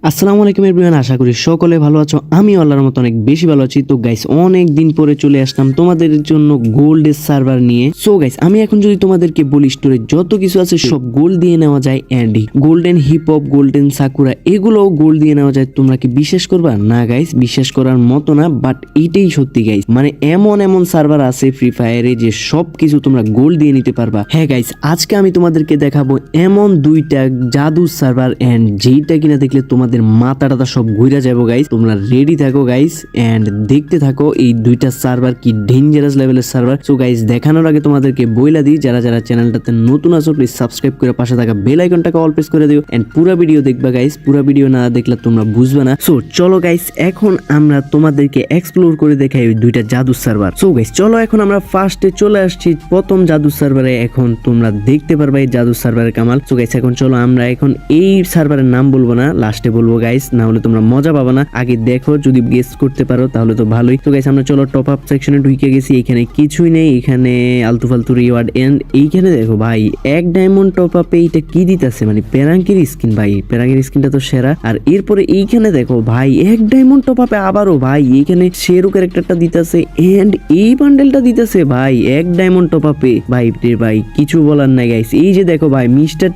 আসসালামু আলাইকুম এভরিওয়ান, আশা করি সকলে ভালো আছো। আমি আল্লাহর মতো অনেক বেশি ভালো আছি। তো গাইস, অনেক দিন পরে চলে আসলাম তোমাদের জন্য গোল্ডের সার্ভার নিয়ে। সো গাইস, আমি এখন যদি তোমাদেরকে বলি স্টোরে যত কিছু আছে সব গোল্ড দিয়ে নেওয়া যায়। And golden hip hop, golden sakura এগুলোও গোল্ড দিয়ে নেওয়া যায়। তোমরা কি বিশ্বাস করবা? না গাইস, বিশ্বাস করার মতো না, বাট এইটাই সত্যি গাইস। মানে এমন এমন সার্ভার আছে ফ্রি ফায়ারে যে সব কিছু তোমরা গোল্ড দিয়ে নিতে পারবা। হ্যাঁ গাইস, আজকে আমি তোমাদেরকে দেখাবো এমন দুইটা জাদু সার্ভার, এন্ড যেইটা কিনা দেখলে তোমাদের মাথাটা সব ঘুরে যাবো গাইস। তোমরা রেডি থাকো গাইস এন্ড দেখতে থাকো এই দুইটা সার্ভার কি ডেঞ্জারাস লেভেলের সার্ভার। সো গাইস, দেখানোর আগে তোমাদেরকে বইলা দিই, যারা যারা চ্যানেলটাতে নতুন আছো প্লিজ সাবস্ক্রাইব করে পাশে থাকা বেল আইকনটাকে অল প্রেস করে দিও এন্ড পুরো ভিডিও দেখবা গাইস। পুরো ভিডিও না দেখলে তোমরা বুঝবে না। সো চলো গাইস, এখন আমরা তোমাদেরকে এক্সপ্লোর করে দেখাই ওই দুইটা জাদু সার্ভার। সো গাইস, চলো এখন আমরা ফার্স্টে চলে আসছি প্রথম জাদু সার্ভারে। এখন তোমরা দেখতে পারবা এই জাদু সার্ভারের কামাল। সো গাইস, এখন চলো আমরা এখন এই সার্ভারের নাম বলবো না, লাস্টে বলবো গাইস, না হলে তোমরা মজা পাবা না। আগে দেখো, যদি গেস করতে পারো তাহলে তো ভালোই। তো গাইস, আমরা চলো টপ আপ সেকশনে ঢুকে গেছি। এখানে কিছুই নেই, এখানে আলতু ফালতু রিওয়ার্ড। এন্ড এইখানে দেখো ভাই, এক ডায়মন্ড টপ আপে এইটা কি দিতেছে, মানে প্যারাঙ্কির স্কিন ভাই, প্যারাঙ্কির স্কিনটা তো সেরা। আর এরপরে এইখানে দেখো ভাই, এক ডায়মন্ড টপ আপে আবারও ভাই এইখানে শেরু ক্যারেক্টারটা দিতেছে এন্ড এই বান্ডেলটা দিতেছে ভাই এক ডায়মন্ড টপ আপে। ভাই ভাই কিছু বলার নাই গাইস। এই যে দেখো ভাই, মিস্টার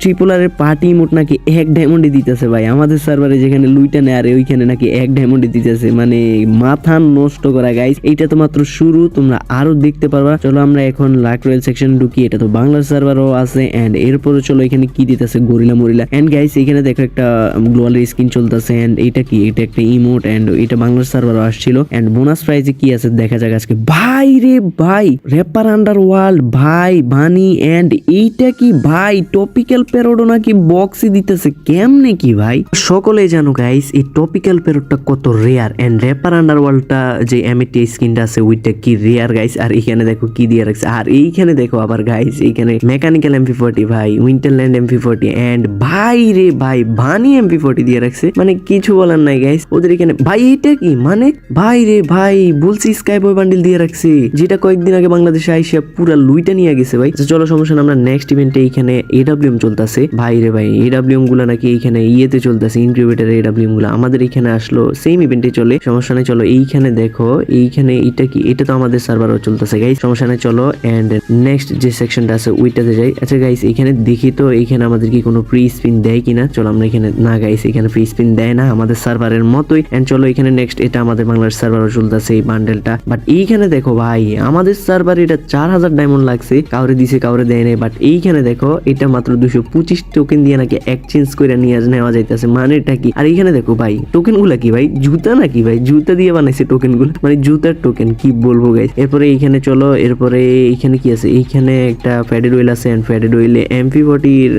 ট্রিপোলারের পার্টি মোট নাকি এক ডায়মন্ডে দিতেছে ভাই। আমাদের সার্ভারে যেখানে লুইটা নেয় আর ওইখানে নাকি এক ডায়মন্ডে দিতেছে, মানে মাথা নষ্ট করা গাইস। এইটা তো মাত্র শুরু, তোমরা আরো দেখতে পারবা। চলো আমরা এখন লাক রয়েল সেকশন ঢুকি। এটা তো বাংলা সার্ভারও আছে। এন্ড এরপরে চলো এখানে কি দিতেছে, গরিলা মরিলা। এন্ড গাইস, এখানে দেখো একটা গ্লোয়ালের স্কিন চলতেছে। এন্ড এটা কি, এটা একটা ইমোট। এন্ড এটা বাংলা সার্ভারও আসছিল। এন্ড বোনাস প্রাইজে কি আছে দেখা যাক আজকে। ভাই রে ভাই, র্যাপার আন্ডারওয়ার্ল্ড ভাই, বানি। এন্ড এইটা কি ভাই, টপিক্যাল প্যারোডো নাকি বক্সই দিতেছে, কেমনে কি ভাই? সকলে জানো গাইস এই টপিক্যাল প্যারোডটা কত রেয়ার। এন্ড র্যাপার আন্ডারওয়ার্ল্ডটা যে এমএটি স্কিনটা আছে ওইটা কি রেয়ার গাইস। আর এখানে দেখো কি দিয়ে রাখছে। আর এইখানে দেখো আবার গাইস, এইখানে মেকানিক্যাল MP40 ভাই, উইন্টারল্যান্ড MP40 এন্ড ভাই রে ভাই, বানি MP40 দিয়ে রাখছে, মানে কিছু বলার নাই গাইস। ওদের এখানে ভাই এইটা কি, মানে ভাই রে ভাই, বলছি স্কাই বয় বান্ডিল দিয়ে রাখছে, যেটা কয়েকদিন আগে বাংলাদেশে আইসা পুরা লুইটা নিয়ে গেছে ভাই। চলো সমস্যা না, আমরা নেক্সট ইভেন্টে এইখানে AWM চলতেছে। ভাই রে ভাই, AWM গুলা নাকি এইখানে ইয়েতে চলতেছে, ইনকিউবেটরের AWM গুলা আমাদের এখানে আসলো, সেম ইভেন্টে চলে। সমস্যা নেই, চলো এইখানে দেখো, এইখানে এটা কি, এটা তো আমাদের সার্ভারও চলতেছে গাইস। সমস্যা নেই, চলো এন্ড নেক্সট যে সেকশনটা আছে ওইটাতে যাই। আচ্ছা গাইস, এখানে দেখি তো এইখানে আমাদের কি কোনো ফ্রি স্পিন দেয় কিনা। চলো আমরা এখানে, না গাইস এখানে ফ্রি স্পিন দেয় না, আমাদের সার্ভারের মতোই। এন্ড চলো এখানে নেক্সট, এটা আমাদের বাংলার সার্ভারও চলতেছে এই বান্ডেলটা। বাট এইখানে দেখো ভাই, আমাদের সার্ভারে এটা 4000 ডায়মন্ড লাগছে, কাউরে দিছে কাউরে দেয় নাই। বাট এইখানে দেখো, এটা মাত্র 225 টোকেন দিয়ে নাকি এক্সচেঞ্জ করে নিয়ে নেওয়া যাইতেছে, মানে এটা কি? আর এইখানে দেখো ভাই, টোকেন গুলা কি ভাই, জুতা নাকি ভাই, জুতা দিয়ে বানাইছে টোকেন গুলো, মানে জুতার টোকেন, কি বলবো গাইস। এরপরে এইখানে চলো, এরপরে এইখানে কি আছে, এইখানে একটা ফ্যাডেড ওয়েল আছে। এন্ড ফ্যাডেড ওয়েলে MP40 এর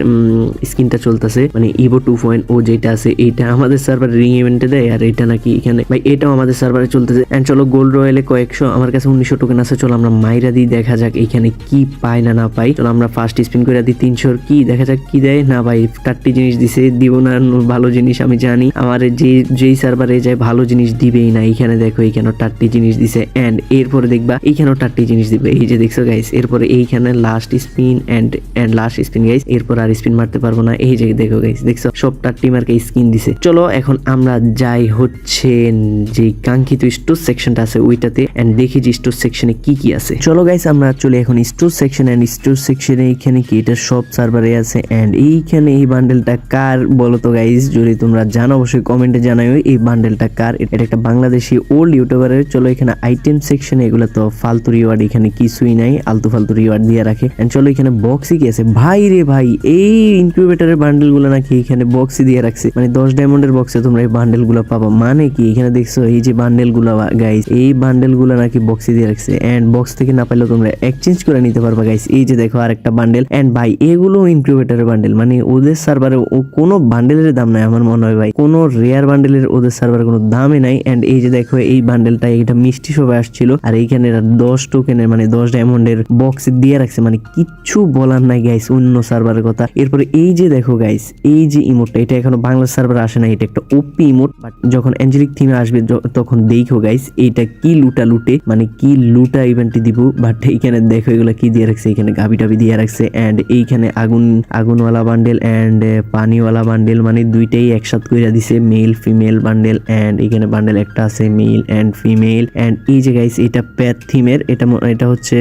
স্কিনটা চলতেছে, মানে ইভো 2.0 যেটা আছে, এইটা আমাদের সার্ভারে রিং ইভেন্টে দেয়। আর এটা নাকি এখানে ভাই, এটাও আমাদের সার্ভারে চলতেছে। এন্ড চলো গোল্ড রয়েলে কয়েকশো, আমার কাছে 1900 টোকেন আছে। চলো আমরা মাইরা দিই, দেখা যাক এইখানে কি পাই না না পাই। চলো আমরা ফার্স্ট স্পিন করে দিই 300 কি, দেখা যাক কি দেয়। না ভাই, 40 জিনিস দিছে, দিব না ভালো জিনিস, আমি জানি আমার যেই সার্ভারে যায় ভালো জিনিস দিবেই না। এইখানে দেখো, এইখানেও 40 জিনিস দিছে। এন্ড এরপরে দেখবা এইখানেও 40 জিনিস দিবে, এই যে দেখছো গাইস। এরপরে এইখানে last spin and last spin guys, এরপর আর স্পিন মারতে পারবো না। এই যে দেখো গাইস, দেখছো সব 40 মার্কে স্কিন দিছে। চলো এখন আমরা যাই হচ্ছে যে কাঙ্ক্ষিত স্টোর সেকশনটা আছে ওইটাতে, এন্ড দেখি যে স্টোর সেকশনে কি কি আছে। চলো গাইস, আমরা চলে এখন স্টোর সেকশন। এন্ড স্টোর সেকশনে এইখানে কি, এটা সব সার্ভারে আছে। এন্ড এইখানে এই বান্ডেলটা কার বলো তো গাইস, যদি তোমরা জানো অবশ্যই কমেন্টে জানাও এই বান্ডেলটা কার। এটা একটা বাংলাদেশি ওল্ড ইউটিউবারের। চলো এখানে আইটেম সেকশনে, এগুলো তো ফালতু রিওয়ার্ড, এখানে কিছুই নাই, আলতু ফালতু রিওয়ার্ড দিয়ে রাখে। এন্ড চলো এখানে বক্সই কি আছে, ভাই রে ভাই, এই ইনকিউবেটরের বান্ডেল গুলো নাকি এখানে বক্সই দিয়ে রাখছে, মানে 10 ডায়মন্ডের বক্সে তোমরা এই বান্ডেল গুলো পাবা, মানে কি এখানে দেখছো এই যে বান্ডেল গুলো গাইস, এই বান্ডেল গুলো নাকি বক্সে দিয়ে রাখছে। এন্ড বক্স থেকে না পাইলে তোমরা এক্সচেঞ্জ করে নিতে পারবা গাইস। এই যে দেখো আরেকটা বান্ডেল। এন্ড ভাই, এগুলো ইনকিউবেটরের বান্ডেল, মানে ওদের সার্ভারে কোনো বান্ডেলের দাম নাই আমার মনে হয় ভাই, কোনো রেয়ার বান্ডেলের ওদের সার্ভারে কোনো দামই নাই। এন্ড এই যে দেখো এই বান্ডেলটা, এটা মিষ্টি সবাই আসছিল। আর এইখানে 10 টোকেনের, মানে 10 ডায়মন্ডের বক্স দিয়ে রাখছে, মানে কিচ্ছু বলার নাই গাইস অন্য সার্ভারের কথা। এরপরে এই যে দেখো গাইস, এই যে ইমোটটা, এটা এখনো বাংলা সার্ভারে আসে না, এটা একটা ওপি ইমোট। বাট যখন অ্যাঞ্জেলিক থিমে আসবে তখন দেখো গাইস এইটা কি লুটে, মানে কি লুটা ইভেন্টে দিব। বাট এইখানে দেখো এগুলো কি দিয়ে রাখছে, এখানে গাবি টাবি দিয়ে রাখছে। এন্ড এইখানে আগুনওয়ালা বান্ডেল এন্ড পানিওয়ালা বান্ডেল বান্ডেল, মানে দুইটাই একসাথে কইরা দিছে, মেল ফিমেল বান্ডেল। এন্ড এখানে বান্ডেল একটা আছে মেল এন্ড ফিমেল। এন্ড এই যে গাইস এটা প্যাথ থিমের, এটা হচ্ছে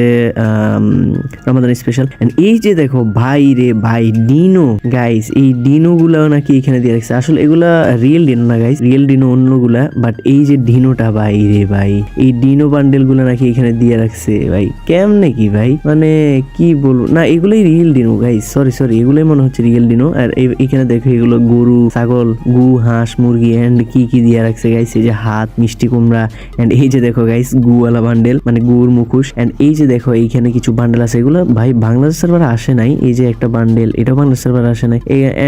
রমাদান স্পেশাল। এন্ড এই যে দেখো ভাই রে ভাই ডিনো গাইস, এই ডিনো গুলা নাকি এখানে দিয়ে রাখছে। আসলে এগুলা রিয়েল ডিনো না গাইস, রিয়েল ডিনো অন্যগুলা, বাট এই যে ডিনোটা ভাই রে ভাই, এই ডিনো বান্ডেল গুলা নাকি এখানে দিয়ে রাখছে ভাই। কেমনে কি ভাই, মানে কি বলবো, না এগুলোই রিয়েল ডিনো গাইস, সরি এগুলোই মনে হচ্ছে রিয়েল ডিনো। আর এখানে দেখো এগুলো গরু ছাগল গু হাঁস মুরগি এন্ড কি কি দিয়ে রাখছে গাইস। এই যে হাত মিষ্টি কুমড়া। এন্ড এই যে দেখো গাইস গুওয়ালা বান্ডেল, মানে গুর মুখোশ। এন্ড এই যে দেখো এইখানে কিছু বান্ডেল আছে, এগুলো ভাই বাংলাদেশ সার্ভারে আসে নাই। এই যে একটা বান্ডেল, এটাও বাংলাদেশ সার্ভারে আসে নাই।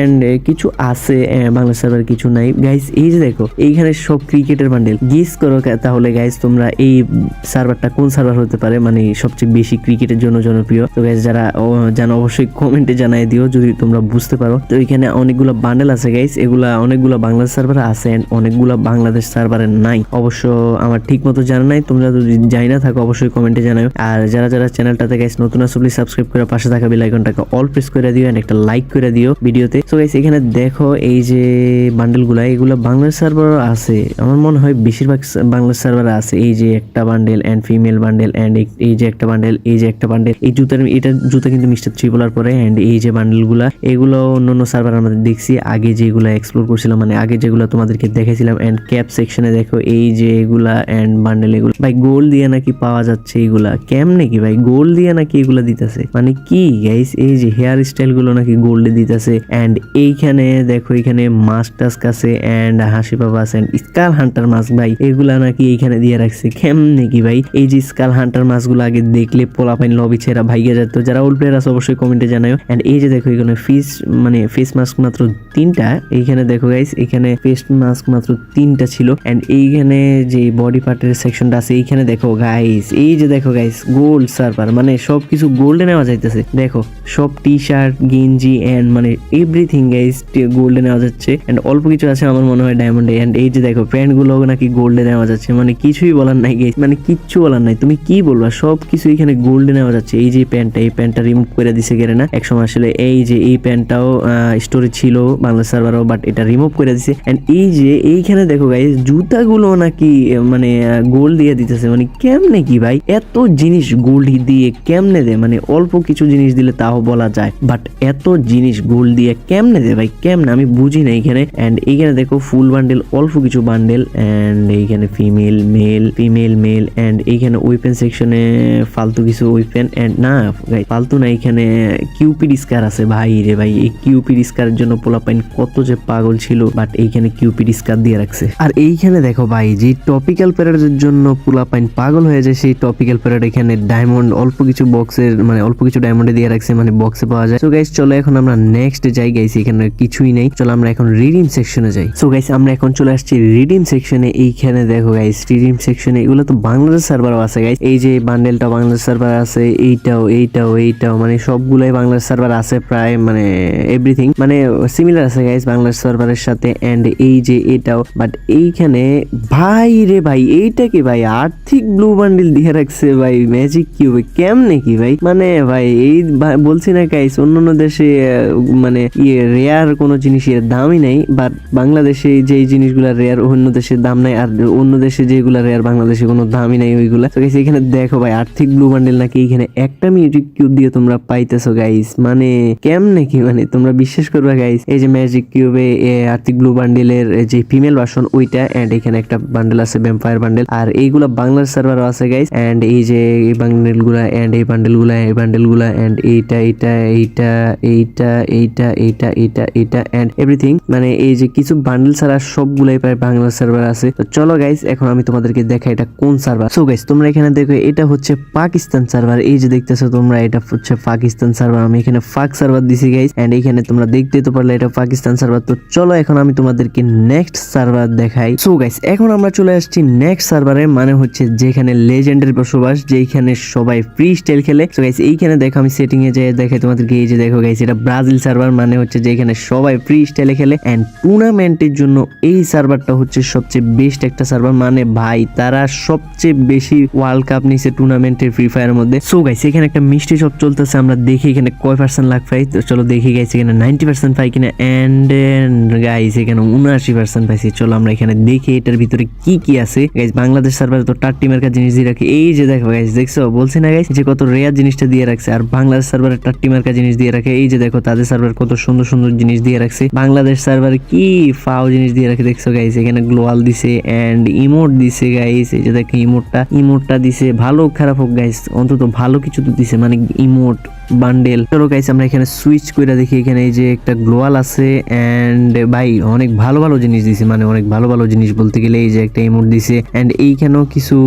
এন্ড কিছু আছে বাংলাদেশ সার্ভারে, কিছু নাই গাইস। এই যে দেখো এইখানে সব ক্রিকেটের বান্ডেল। গেস করো তাহলে গাইস তোমরা এই সার্ভারটা কোন সার্ভার হতে পারে, মানে সবচেয়ে বেশি ক্রিকেটের জন্য জনপ্রিয়। তো গাইস যারা জানো অবশ্যই কমেন্টে জানাই দিও যদি তোমরা বুঝতে পারো। তো এখানে অনেকগুলো বান্ডেল আছে গাইস, এগুলা অনেকগুলো বাংলাদেশ সার্ভারে আছে এন্ড অনেকগুলো বাংলাদেশ সার্ভারে নাই। অবশ্য আমার ঠিক মতো জানা নাই, তোমরা যদি জানি না থাকো অবশ্যই কমেন্টে জানাও। আর যারা চ্যানেলটাতে গাইস নতুন আসো প্লিজ সাবস্ক্রাইব করে পাশে থাকা বেল আইকনটাকে অল প্রেস করে দিও এন্ড একটা লাইক করে দিও ভিডিওতে। সো গাইস এখানে দেখো এই যে বান্ডেলগুলা, এগুলো বাংলাদেশ সার্ভার আছে, আমার মনে হয় বেশিরভাগ বাংলাদেশ সার্ভারে আছে। এই যে একটা bundle and female bundle and এই যে একটা বান্ডেল, এই যে একটা বান্ডেল। এই এটা জুতা কিন্তু মিস্টার ট্রিপলার পরে। এন্ড এই যে বান্ডেলগুলা, এগুলো অন্য সার্ভার আমাদের দেখছি আগে যেগুলা এক্সপ্লোর করছিলাম, মানে আগে যেগুলো তোমাদেরকে দেখাইছিলাম। এন্ড ক্যাপ সেকশনে দেখো এই যে এগুলা এন্ড বান্ডেল, এগুলো ভাই গোল্ড দিয়ে নাকি পাওয়া যাচ্ছে। এগুলা কেমনে কি ভাই, গোল্ড দিয়ে নাকি এগুলা দিতেছে, মানে কি গাইস। এই যে হেয়ার স্টাইল গুলো নাকি গোল্ডে দিতেছে। এন্ড এইখানে দেখো এখানে মাস্ক টাস্ক আছে এন্ড হাসি বাবা আছে, স্কাল হান্টার মাস্ক ভাই এগুলা নাকি এইখানে দিয়ে রাখছে। কেমনে কি ভাই, এই যে স্কাল হান্টার মাস্ক গুলো আগে দেখলে পোলাপাইন লবি ছেড়া ভাইয়া যেত। যারা ওল্ড প্লেয়ার আছে অবশ্যই কমেন্টে জানাও। এন্ড এই যে দেখো এখানে ফেস মাস্ক মাত্র 3টা। এইখানে দেখো গাইস এখানে ফেস মাস্ক মাত্র 3টা ছিল। এন্ড এইখানে যে বডি পার্টের সেকশনটা আছে এইখানে দেখো গাইস, এই যে দেখো গাইস গোল্ড সার্ভার, মানে সবকিছু গোল্ডে নেওয়া যাইতেছে। দেখো সব টি শার্ট গেঞ্জি এন্ড মানে এভরিথিং গাইস গোল্ডে নেওয়া যাচ্ছে। এন্ড অল্প কিছু আছে আমার মনে হয় ডায়মন্ডে। এন্ড এই যে দেখো প্যান্ট গুলো নাকি গোল্ডে নেওয়া যাচ্ছে, মানে কিছুই বলার নাই গাইস, মানে কিচ্ছু বলার নাই। তুমি কি বলবা, সবকিছু এখানে গোল্ডে নেওয়া যাচ্ছে। এই যে এই প্যান্টটা রিমুভ করে দিছে গেরে না একসময়, আসলে এই যে এই প্যান্টটাও স্টোরে ছিল বাংলাদেশ সার্ভারও, বাট এটা রিমুভ করে দিছে। এন্ড এই যে এইখানে দেখো গাইস জুতাগুলো নাকি মানে গোল্ড দিয়ে দিতেছে, মানে কেমনে কি ভাই, এত জিনিস গোল্ড দিয়ে কেমনে দেয়, মানে অল্প কিছু জিনিস দিলে তাও বলা যায়, বাট এত জিনিস গোল্ড দিয়ে কেমনে দেয় ভাই, কেমনে আমি বুঝি না এখানে। এন্ড এইখানে দেখো ফুল বান্ডেল, অল্প কিছু বান্ডেল। এন্ড এইখানে ফিমেল মেল। এন্ড এইখানে ওয়েপেন সেকশনে ফালতু কিছু ওয়েপেন। এন্ড না গাইস ফালতু না, এখানে কিউপিড স্কার আছে ভাই রে ভাই। এই কিউপিড স্কারের জন্য পোলাপাইন কত যে পাগল ছিল, বাট এইখানে কিউপিড স্কার দিয়ে রাখছে। আর এইখানে দেখো ভাই যে টপিক্যাল প্যারেডের জন্য পোলাপাইন পাগল হয়ে যায়, সেই টপিক্যাল প্যারেড এখানে ডায়মন্ড অল্প কিছু বক্সের, মানে অল্প কিছু ডায়মন্ডে দিয়ে রাখছে, মানে বক্সে পাওয়া যায়। সো গাইস চলো এখন আমরা নেক্সট যাই গাইস, এখানে কিছুই নেই, চলো আমরা এখন রিডিম সেকশনে যাই। সো গাইস আমরা এখন চলে আসছি রিডিম সেকশনে। এইখানে দেখো গাইস রিডিম সেকশনে এগুলো তো বাংলাদেশ সার্ভারও আছে গাইস। এই যে বান্ডেলটা বাংলাদেশ সার্ভার আছে, এইটাও মানে সবগুলাই বাংলাদেশ সার্ভার আছে প্রায়, মানে এভরিথিং মানে সিমিলার আছে গাইস বাংলাদেশ সার্ভারের সাথে। এন্ড এই যে এটাও, বাট এইখানে ভাই রে ভাই এইটা কি ভাই, আর্থিক ব্লু বান্ডেল দিয়ে রাখছে ভাই ম্যাজিক কিউবে, কেমনে কি ভাই, মানে ভাই এই বলছি না গাইস অন্যান্য দেশে মানে রেয়ার কোনো জিনিসের দামই নাই, বাট বাংলাদেশে যেই জিনিসগুলো রেয়ার অন্য দেশের দাম নাই, আর অন্য দেশে যেগুলো রেয়ার বাংলাদেশে কোনো দামই নাই ওইগুলা। তো গাইস এখানে দেখো ভাই আর্থিক ব্লু বান্ডেল নাকি এখানে একটা ম্যাজিক কিউব দিয়ে তোমরা পাইতেছো গাইস, মানে কেমনে কি, মানে তোমরা বিশ্বাস করবে গাইস। এই যে ম্যাজিক কিউবে আর্থিক ব্লু বান্ডেলের যে ফিমেল ভার্সন ওইটা। এন্ড এখানে একটা বান্ডেল আছে ভ্যাম্পায়ার বান্ডেল, আর এইগুলা বাংলাদেশ সার্ভারও আছে গাইস। এন্ড এই যে এই বান্ডেলগুলা এন্ড এই বান্ডেলগুলা এন্ড এইটা এন্ড এভরিথিং, মানে এই যে কিছু বান্ডেল ছাড়া সবগুলাই প্রায় বাংলাদেশ সার্ভার আছে। তো চলো গাইস এখন আমি তোমাদেরকে দেখাই এটা কোন সার্ভার। সো গাইস তোমরা এখানে দেখো এটা হচ্ছে পাকিস্তান সার্ভার। এই যে দেখতেছো তোমরা এটা হচ্ছে পাকিস্তান সার্ভার, আমি এখানে ফাক সার্ভার দিছি গাইস। এন্ড এখানে তোমরা দেখতে তো পারলে এটা পাকিস্তান সার্ভার। তো চলো এখন আমি তোমাদেরকে নেক্সট সার্ভার দেখাই। সো গাইস এখন আমরা চলে আসছি নেক্সট সার্ভারে, মানে হচ্ছে যেখানে লেজেন্ডের বসবাস, যেখানে সবাই ফ্রি স্টাইল খেলে। সো গাইস এইখানে দেখো আমি সেটিং এ যাই দেখাই তোমাদেরকে। এই যে দেখো গাইস এটা ব্রাজিল সার্ভার, মানে হচ্ছে যেখানে সবাই ফ্রি স্টাইলে খেলে। এন্ড টুর্নামেন্টের জন্য এই সার্ভারটা হচ্ছে সবচেয়ে বেস্ট একটা সার্ভার, মানে ভাই তারা সবচেয়ে বেশি ওয়ার্ল্ড কাপ নিছে টুর্নামেন্টের ফ্রি ফায়ারের মধ্যে। সো গাইস এখানে একটা মিষ্টি শপ চলতেছে, আমরা দেখি এখানে কয় পার্সেন্ট লাখ পাই। তো চলো দেখি গাইস এখানে 90% পাই কিনা। এন্ড গাইস এখানে 79% পাইছি। চলো আমরা এখানে দেখি এটার ভিতরে কি কি আছে। গাইস বাংলাদেশ সার্ভারে তো টাট্টি মার্কা জিনিস দিয়ে রাখে, এই যে দেখো গাইস, দেখছো বলছি না গাইস যে কত রেয়ার জিনিসটা দিয়ে রাখছে। আর বাংলাদেশ সার্ভারে টাট্টি মার্কা জিনিস দিয়ে রাখে, এই যে দেখো তাদের সার্ভার কত সুন্দর সুন্দর জিনিস দিয়ে রাখছে। বাংলাদেশ সার্ভারে কি ফাও জিনিস দিয়ে রাখে দেখছো গাইস, এখানে গ্লোয়াল দিছে এন্ড ইমোট দিছে গাইস। এই যে দেখো ইমোটটা দিছে, ভালো খারাপ হোক গাইস অন্তত ভালো কিছু তো দিছে, মানে ইমোট বান্ডেল। চলো গাইস আমরা এখানে সুইচ করে দেখি, এখানে এই যে একটা গ্লোয়াল আছে এন্ড ভাই অনেক ভালো ভালো জিনিস দিছে, মানে অনেক ভালো ভালো জিনিস বলতে গেলে এই যে একটা ইমোট দিছে এন্ড এইখানেও কিছু,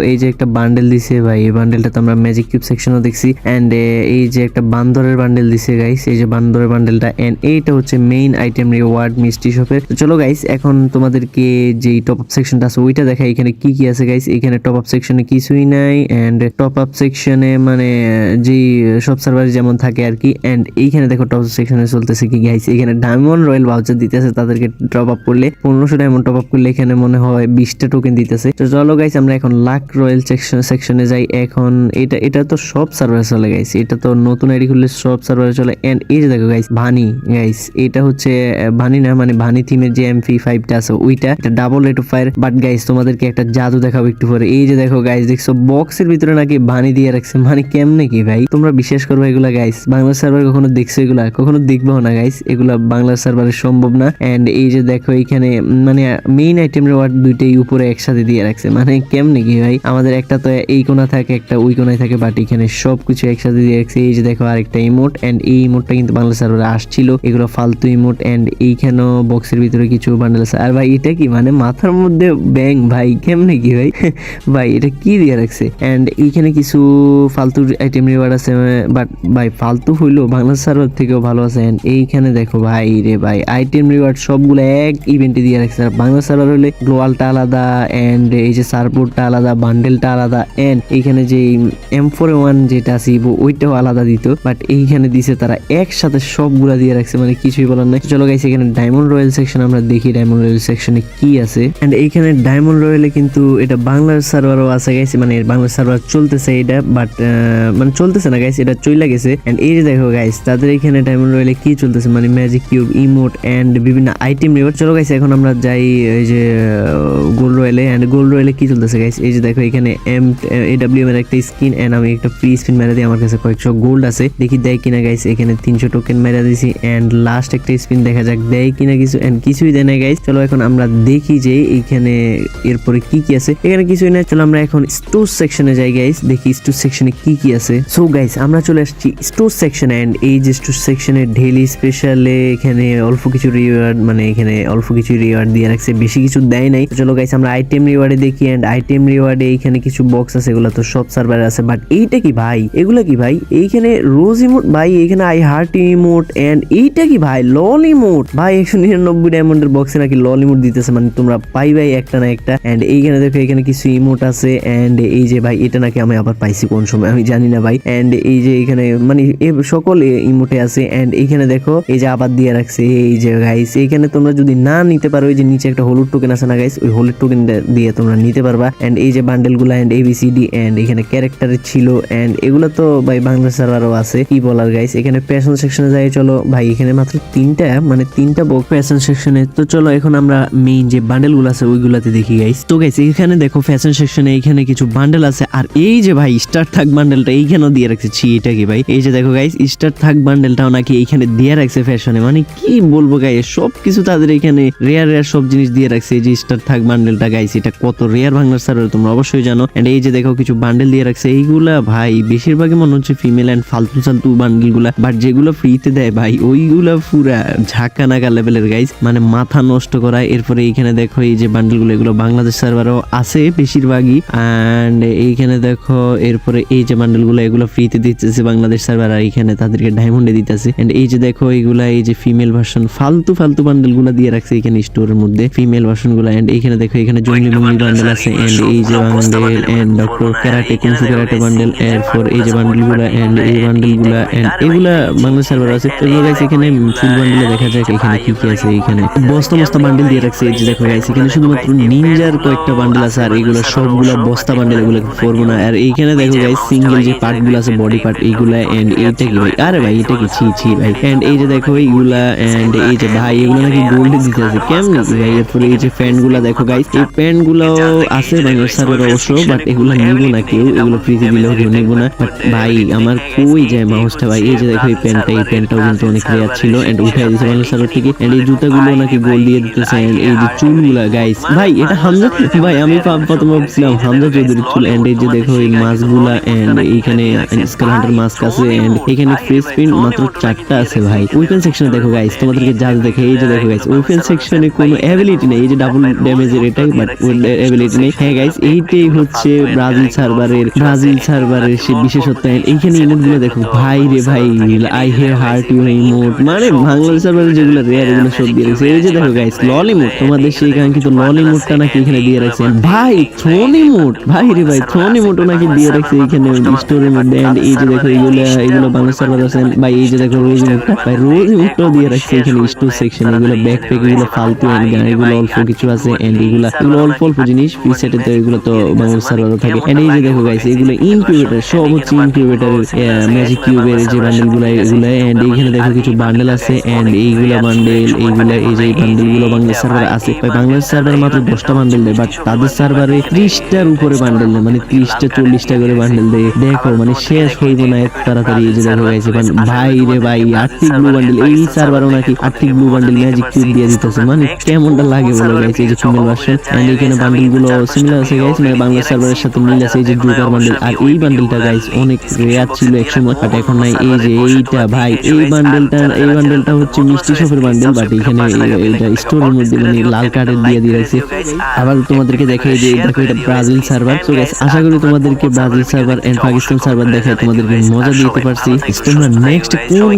এই যে একটা বান্ডেল দিছে ভাই, এই বান্ডেলটা তো আমরা ম্যাজিক কিউব সেকশনও দেখছি এন্ড এই যে একটা বান্দরের বান্ডেল দিছে গাইস, এই যে বান্দরের বান্ডেলটা এন্ড এইটা হচ্ছে মেইন আইটেম রিওয়ার্ড মিষ্টি শপের। তো চলো গাইস এখন তোমাদেরকে যেই টপ আপ সেকশনটা আছে ওইটা দেখাই, এখানে কি কি আছে গাইস। এখানে টপ আপ সেকশনে কিছুই নাই এন্ড টপ আপ সেকশনে মানে যেই সব সার্ভার যেমন থাকে আর কি। এন্ড এইখানে দেখো টপ আপ সেকশনে চলতেছে কি গাইস, এখানে ডায়মন্ড রয়্যাল ভাউচার দিতেছে তাদেরকে টপ আপ করলে, 1500 ডায়মন্ড টপ আপ করলে এখানে মনে হয় 20টা টোকেন দিতেছে। তো চলো গাইস আমরা এখন লাক রয়্যাল সেকশনে যাই। এখন এটা তো সব সার্ভারে চলে গাইস, এটা তো নতুন আইডি খুললে সব সার্ভারে চলে। এন্ড এই যে দেখো গাইস ভানি গাইস, এটা হচ্ছে ভানি না, মানে ভানি থিমের যে MP5টা আছে ওইটা, এটা double rate of fire. But guys তোমাদেরকে একটা জাদু দেখাবো একটু পরে। এই যে দেখো গাইস, দেখছো বক্সের ভিতরে নাকি ভানি দিয়ে রাখছে, মানে কেমনে কি ভাই, তোমরা বিশ্বাস করবে এগুলা গাইস? বাংলা সার্ভার কখনো দেখছো এগুলা? কখনো দেখবো না গাইস, এগুলা বাংলা সার্ভারে সম্ভব না। এন্ড এই যে দেখো এখানে মানে মেইন আইটেম রিওয়ার্ড দুইটাই উপরে একসাথে দিয়ে রাখছে, মানে কেমনে কি ভাই? আমাদের একটা তো এই কোণা থাকে একটা ওই কোণায় থাকে, বাট এখানে সবকিছু একসাথে দিয়ে রাখছে। এই যে দেখো আরেকটা ইমোট এন্ড এই ইমোটটা কিন্তু বাংলা সার্ভারে আসছিল, এগুলো ফালতু ইমোট। এন্ড এইখানেও বক্সের ভিতরে কিছু বান্ডেল আছে। আর ভাই এটা কি, মানে মাথার মধ্যে ব্যাং ভাই, কেমনে কি ভাই? ভাই এটা কি দিয়ে রাখছে? এন্ড এইখানে কিছু ফালতু আইটেম রিওয়ার্ড আছে, বাট ভাই ফালতু হইলো বাংলা সার্ভার থেকেও ভালো আছে। এন্ড এইখানে দেখো ভাই রে ভাই, আইটেম রিওয়ার্ড সবগুলো এক ইভেন্টে দিয়ে রাখছে। আর বাংলা সার্ভার হলে গ্লোয়ালটা আলাদা এন্ড এই যে সার্ভোরটা আলাদা, বান্ডেলটা আলাদা এন্ড এইখানে যে M41 যেটা আছে ওইটাও আলাদা দিত, বাট এইখানে দিছে তারা একসাথে সবগুলা দিয়ে রাখছে, মানে কিছুই বলার নাই। চলো গাইস এখানে ডায়মন্ড রয়্যাল সেকশন আমরা দেখি, ডায়মন্ড রয়্যাল সেকশনে কি আছে। এন্ড এইখানে ডায়মন্ড রয়্যালে কিন্তু এটা বাংলার সার্ভারও আছে গাইস, মানে বাংলার সার্ভার চলতেছে এটা, বাট মানে চলতেছে না গাইস, এটা চইলা গেছে। এন্ড এই যে দেখো গাইস তাদের এখানে ডায়মন্ড রয়্যালে কি চলতেছে, মানে ম্যাজিক কিউব, ইমোট এন্ড বিভিন্ন আইটেম রিওয়ার্ড। চলো গাইস এখন আমরা যাই এই যে গোল্ড রয়্যালে। এন্ড গোল্ড রয়্যালে কি চলতেছে গাইস, এই যে দেখো এখানে AWM এর একটা স্কিন এন্ড আমি একটা ফ্রি স্পিন মেরে দিই, আমার কাছে কয়েকশো গোল্ড আছে, দেখি দেয় কিনা গাইস। এখানে 300 টোকেন মেরে দিছি এন্ড লাস্ট একটা স্পিন দেখা যাক দেয় কিনা কিছু, এন্ড কিছুই দেয় না গাইস। চলো এখন আমরা দেখি যে এইখানে এরপরে কি কি আছে। এখানে কিছুই না, চলো আমরা এখন স্টোর সেকশনে যাই গাইস, দেখি স্টোর সেকশনে কি কি আছে। সো গাইস আমরা চলে আসছি স্টোর সেকশনে এন্ড এই যে স্টোর সেকশনে ডেইলি স্পেশালে এখানে অল্প কিছু রিওয়ার্ড, মানে এখানে অল্প কিছু রিওয়ার্ড দিয়ে রাখছে, বেশি কিছু দেয় নাই। চলো গাইস আমরা আইটেম রিওয়ার্ডে দেখি এন্ড আইটেম রিওয়ার্ডে এইখানে কিছু বক্স আছে, এগুলো তো সব সার্ভারে আছে। বাট এইটা কি ভাই, এগুলা কি ভাই? এইখানে রোজ ইমোট ভাই, এখানে আই হার্ট ইমোট এন্ড এইটা কি ভাই, লল ইমোট ভাই। 199 ডায়মন্ডের বক্সে নাকি লল ইমোট দিতেছে, মানে তোমরা পাই ভাই একটা না একটা। এন্ড এইখানে দেখো এখানে কিছু ইমোট আছে এন্ড এই যে ভাই এটা নাকি আমি আবার পাইছি কোন সময় আমি জানি না ভাই। এন্ড এই যে এখানে মানে সকল ইমোটে আছে এন্ড এইখানে দেখো এই যে আবার দিয়ে রাখছে। এই যে গাইস এইখানে তোমরা যদি না নিতে পারো, এই যে নিচে একটা হলুদ টোকেন আছে না গাইস, ওই হলুদ টোকেন দিয়ে তোমরা নিতে পারবা। এন্ড এই যে বান্ডেল গুলা এন্ড ABCD এন্ড এখানে ক্যারেক্টারের ছিল এন্ড এগুলো তো ভাই বাংলা সার্ভারও আছে, কি বলার গাইস। এখানে ফ্যাশন সেকশনে যাই, চলো ভাই এখানে মাত্র তিনটা বক্স ফ্যাশন সেকশনে। তো চলো এখন আমরা মেইন যে বান্ডেল গুলো আছে ওইগুলাতে দেখি গাইস। তো গাইস এখানে দেখো ফ্যাশন সেকশনে এইখানে কিছু বান্ডেল আছে, আর এই যে ভাই স্টার থাক বান্ডেলটা এইখানেও দিয়ে রাখছে। এটা কি ভাই, এই যে দেখো গাইস স্টার থাক বান্ডেলটাও নাকি এইখানে দিয়ে রাখছে ফ্যাশনে, মানে কি বলবো গাইস, সবকিছু তাদের এখানে রেয়ার সব জিনিস দিয়ে রাখছে। এই যে স্টার থাক বান্ডেলটা গাইস, এটা কত রেয়ার বাংলার সার্ভার তোমরা অবশ্যই জানো। এন্ড এই যে দেখো কিছু বান্ডেল দিয়ে রাখছে, এইগুলা ভাই বেশিরভাগই মনে হচ্ছে ফিমেল এন্ড ফালতু বান্ডেল গুলা, বাট যেগুলো ফ্রিতে দেয় ভাই ওইগুলা পুরা ঝাঁকা নাকা লেভেলের গাইস, মানে মাথা নষ্ট করা। এরপরে এইখানে দেখো এই যে বান্ডেল গুলো, এগুলো বাংলাদেশ সার্ভারও আছে বেশিরভাগই। এন্ড এইখানে দেখো এরপরে এই যে বান্ডেল গুলো, এগুলো ফ্রিতে দিতেছে বাংলাদেশ সার্ভার, আর এইখানে তাদেরকে ডায়মন্ডে দিতেছে। এন্ড এই যে দেখো এইগুলা এই যে ফিমেল ভার্সন ফালতু বান্ডেল গুলা দিয়ে রাখছে এখানে স্টোরের মধ্যে, ফিমেল ভার্সন গুলা। এন্ড এইখানে দেখো এখানে জঙ্গলি বান্ডেল আছে এন্ড এই যে bundle and doctor karate kung fu karate bundle, এরপর এই যে বান্ডেল গুলা এন্ড এই বান্ডেল গুলা এন্ড এগুলা বাংলাদেশ সার্ভার আছে। তো গাইস এখানে ফুল বান্ডেলে দেখা যাক এখানে কি কি আছে। এখানে বস্তা বান্ডেল দিয়ে রাখছে, এই যে দেখো গাইস এখানে শুধুমাত্র নিনজার কয়েকটা বান্ডেল আছে, আর এগুলো সবগুলা বস্তা বান্ডেল, এগুলো পড়বো না। আর এইখানে দেখো গাইস সিঙ্গেল যে পার্ট গুলো আছে বডি পার্ট এইগুলা। এন্ড এইটা কি ভাই, আরে ভাই এটা কি ছি ভাই। এন্ড এই যে দেখো এইগুলা গুলা এন্ড এই যে ভাই এগুলো নাকি গোল্ডে দিতে আছে কেমনি কি ভাই। এরপরে এই যে প্যান্ট গুলা দেখো গাইস, এই প্যান্ট গুলো আছে বাংলাদেশ সার্ভারে অবশ্য, বাট এগুলো নিব না কেউ, এগুলো ফ্রিতে দিলেও কেউ নিব না। বাট ভাই আমার কই যায় মাউসটা ভাই। এই যে দেখো এই প্যান্টটাও কিন্তু অনেক রেয়ার ছিল এন্ড উঠাই দিয়েছে বাংলাদেশ সার্ভার থেকে। এন্ড এই জুতাগুলো নাকি গোল্ড দিয়ে দিতেছে। এন্ড এই যে চুলগুলা গাইস, ভাই এটা হামজা ভাই, আমি প্রথমে ভাবছিলাম হামজা চৌধুরীর চুল। এন্ড এই যে দেখো এই মাস্কগুলা এন্ড এইখানে স্কেল হান্টার মাস্ক আছে এন্ড এখানে ফেস প্রিন্ট মাত্র 4টা আছে ভাই। ওয়েপন সেকশনে দেখো গাইস, তোমাদেরকে যা দেখে এই যে দেখো গাইস ওয়েপন সেকশনে কোনো অ্যাবিলিটি নেই। এই যে ডাবল ড্যামেজের এটাই, বাট অ্যাবিলিটি নেই। হ্যাঁ গাইস এইটাই হচ্ছে ব্রাজিল সার্ভারের সে বিশেষত্ব। এইখানে ইমোটগুলো দেখো ভাই রে ভাই, I have hurt you emote, মানে বাংলাদেশ সার্ভারের যেগুলো রেয়ার এগুলো সব দিয়ে রাখছে। এই যে দেখো গাইস লল ইমোট, তোমাদের সেই কাঙ্ক্ষিত লল ইমোটটা নাকি এখানে দিয়ে রাখছেন ভাই। থ্রোন ইমোট ভাই রে ভাই, থ্রোন ইমোটও নাকি দিয়ে রাখছে এখানে স্টোরের মধ্যে। এন্ড এই যে দেখো এগুলো বাংলাদেশ সার্ভার আছে ভাই। এই যে দেখো রোজ ইমোটটা ভাই, রোজ ইমোটটাও দিয়ে রাখছে এখানে স্টোর সেকশন। এগুলো ব্যাকপ্যাক, এগুলো ফালতু এন্ড গান, এগুলো অল্প কিছু আছে এন্ড এগুলো অল্প জিনিস ফ্রি সেটে, তো এগুলো তো বাংলাদেশ সার্ভারে থাকে। এন্ড এই যে দেখো গাইস এগুলো ইনকিউবেটর, সব হচ্ছে ইনকিউবেটরের ম্যাজিক কিউবের যে বান্ডেলগুলো এগুলো। এন্ড এইখানে দেখো কিছু বান্ডেল আছে এন্ড এইগুলা বান্ডেল, এইগুলা এই যে বান্ডেলগুলো বাংলাদেশ সার্ভারে আছে ভাই। বাংলাদেশ সার্ভারে মাত্র 10টা বান্ডেল দেয়, বাট তাদের সার্ভারে 30টার উপরে বান্ডেল দেয়, মানে 30টা 40টা করে বান্ডেল দেয়। দেখো মানে শেষ হইব না এত তাড়াতাড়ি। এই যে দেখো গাইস ভাই রে ভাই আর্থিক ব্লু বান্ডেল, এই সার্ভারও নাকি আর্থিক ব্লু বান্ডেল ম্যাজিক কিউব দিয়ে দিতেছে, মানে কেমনটা লাগে বলো গাইস। এই যে ফিমেল ভার্সন এন্ড এখানে বান্ডেলগুলো সিমিলার আছে গাইস, মানে বাংলাদেশ সার্ভারের সাথে মিল আছে। এই যে জোকার বান্ডেল, আর এই বান্ডেলটা গাইস অনেক রেয়ার ছিল একসময়, বাট এখন নাই। এই যে এইটা ভাই, এই বান্ডেলটা হচ্ছে মিষ্টি শপের বান্ডেল, বাট এখানে এটা স্টোরের মধ্যে মানে লাল কার্ডের দিয়ে দিয়েছে। আবার তোমাদেরকে দেখাই যে দেখো এটা ব্রাজিল সার্ভার। তো গাইস আশা করি তোমাদেরকে Brazil server and Pakistan server দেখায় তোমাদেরকে মজা দিতে পারছি। তোমরা নেক্সট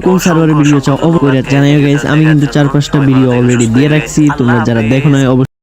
কোন সার্ভারের ভিডিও চাও অবশ্যই জানাইও গাইস। আমি কিন্তু 4-5টা ভিডিও অলরেডি দিয়ে রাখছি, তোমরা যারা দেখো না অবশ্যই